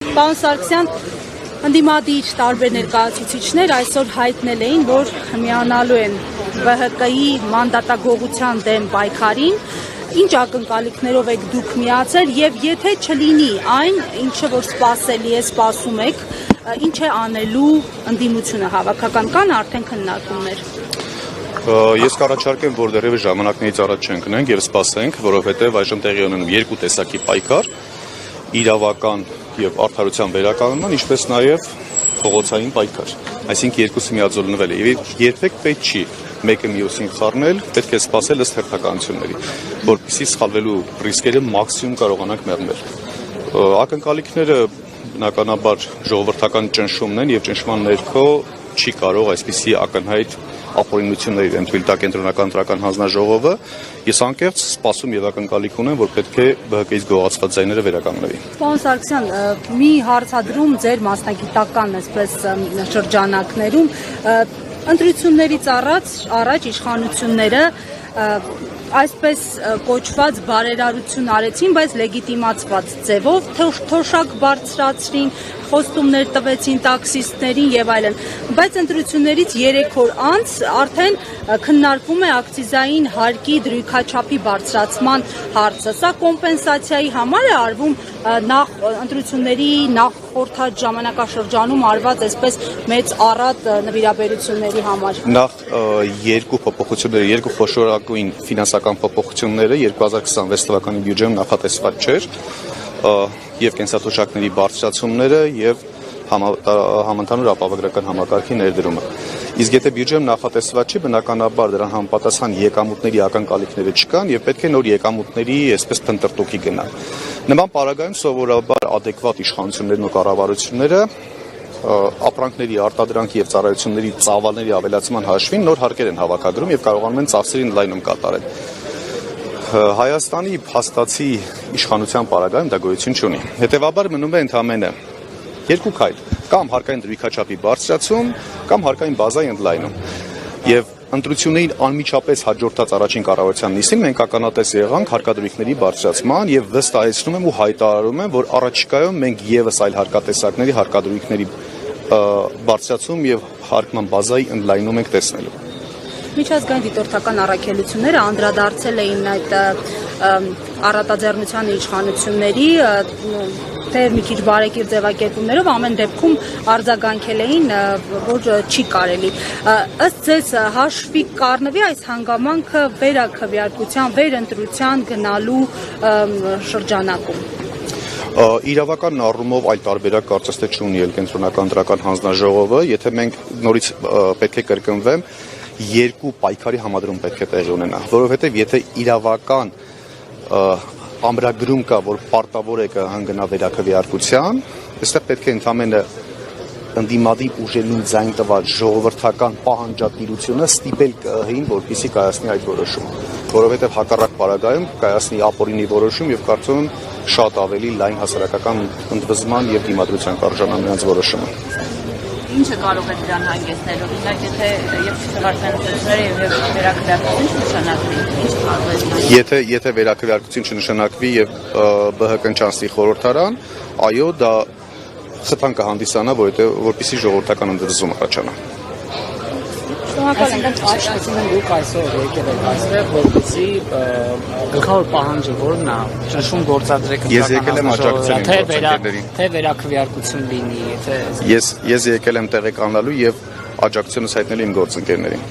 Պարոն Սարգսյան, ընդդիմադիր տարբեր ներկայացուցիչներ այսօր հայտնել էին, որ միանալու են ԲՀԿ-ի մանդատագողության դեմ պայքարին, ինչ ակնկալիքներով եք դուք միացել եւ եթե չլինի այն, ինչը որ սպասելի է, սպասում եք, ինչ է անելու ընդդիմությունը հավաքական կան արդեն քննարկումներ։ Ես կառաջարկեմ, որ դեռևս ժամանակներից առաջ չընկնենք եւ սպասենք, որովհետեւ այժմ տեղի ունենում երկու տեսակի պայքար, իրավական եւ արդարության վերականգնման, ինչպես նաեւ փողոցային պայքար։ Այսինքն երկուսը միաձուլնվել է եւ երբեք պետք չի մեկը մյուսին խառնել, պետք է սպասել ըստ հերթականությունների, որպեսզի սխալվելու ռիսկերը մաքսիմում կարողանանք մեղմել։ Ակնկալիքները բնականաբար ժողովրդական ճնշումն են եւ ճնշման ներքո չի կարող այսպիսի ակնհայտ ապօրինություններ ընդունել կենտրոնական ընտրական հանձնաժողովը, ես անկեղծ սպասում եւ ակնկալիք ունեմ, որ պետք է ԲՀԿ-ից գողացված ձայները վերականգնվի։ Պարոն Սարգսյան, մի հարցադրում ձեր մասնագիտական այսպես շրջանակներում ընտրություններից առաջ իշխանությունները այսպես կոչված բարերարություն արեցին, բայց լեգիտիմացված ձևով թոշակ բարձրացրին, խոստումներ տվեցին տաքսիստներին եւ այլն, բայց ընտրություններից 3 օր անց արդեն քննարկվում է ակցիզային հարկի դրույքաչափի բարձրացման հարցը։ Սա կոմպենսացիայի համար է արվում ընտրությունների նախորդ ժամանակաշրջանում արված այսպես մեծ առատ նվիրաբերությունների համար։ Նախ երկու փոփոխությունները, երկու խոշորագույն ֆինանսական փոփոխությունները 2026 թվականի բյուջեում նախատեսված չէր եւ կենսաթոշակների բարձրացումները եւ համընդհանուր ապահովագրական համակարգի ներդրումը։ Իսկ եթե բյուջեում նախատեսված չի, բնականաբար դրան համապատասխան եկամուտների ակնկալիքները չկան եւ պետք է նոր եկամուտների այսպես փնտրտուքի գնալ։ Նման պարագայում սովորաբար adekvat իշխանություններն ու կառավարությունները ապրանքների արտադրանք եւ ծառայությունների ծավալների ավելացման հաշվին նոր հարկեր են հավաքագրում եւ կարողանում են ծախսերի ընդլայնում կատարել։ Հայաստանի փաստացի իշխանության պարագայում դա գոյություն չունի։ Հետևաբար մնում է ընդամենը երկու քայլ, կամ հարկային դրույքաչափի բարձրացում, կամ հարկային բազայի ընդլայնում։ Եվ ընտրություններին անմիջապես հաջորդած առաջին կառավարության նիստին մենք ականատես եղանք հարկադրույքների բարձրացման եւ վստահեցնում եմ ու հայտարարում եմ, որ առաջիկայում մենք եւս այլ հարկատեսակների հարկադրույքների բարձրացում եւ հարկման բազայի ընդլայնում ենք տեսնելու։ Միջազգային դիտորդական առաքելությունները անդրադարձել էին այդ առատաձեռնության իշխանությունների թե մի քիչ բարեկիր ձևակերպումներով ամեն դեպքում արձագանքել էին, որ չի կարելի։ Ըստ ձեզ հաշվի կառնվի այս հանգամանքը վերաքվեարկության, վերընտրության գնալու շրջանակում։ Իրավական առումով այլ տարբերակ կարծես թե չունի կենտրոնական ընտրական հանձնաժողովը, եթե մենք նորից պետք է կրկնվեմ, երկու պայքարի համադրում պետք է տեղի ունենա, որովհետև եթե իրավական ամրագրում կա, որ պարտավոր է կհանգնա վերաքվեարկության, այստեղ պետք է ընդամենը ընդդիմադիր ուժերին ձայն տված ժողովրդական պահանջատիրությունը ստիպել ԿԸՀ-ին, որպեսզի կայացնի այդ որոշումը, որովհետև հակառակ պարագայում կայացնի ապօրինի որոշում եւ կարծում եմ շատ ավելի լայն հասարակական ընդվզման եւ դիմադրության կարժանա նրանց որոշումը։ Ինչը կարող է դրան հանգեցնել, օրինակ եթե եւ չթվարկեն ծրագրերը եւ վերաքվեարկություն չնշանակվի, Եթե վերաքվեարկություն չնշանակվի եւ ԲՀԿ-ն չանցնի խորհրդարան, այո, դա խթան կհանդիսանա, որպեսզի ժողովրդական ընդվզում առաջանա։ Այսինքն աշխատում են դուք այսօր եկել եք այստեղ, որպեսզի գլխավոր պահանջը որն է, ճնշում գործադրեք ընտրական հանձնաժողովին, թե վերաքվեարկություն լինի, եթե ես եկել եմ տեղեկանալու եւ աջակցությունս հայտնելու իմ գործընկերներին։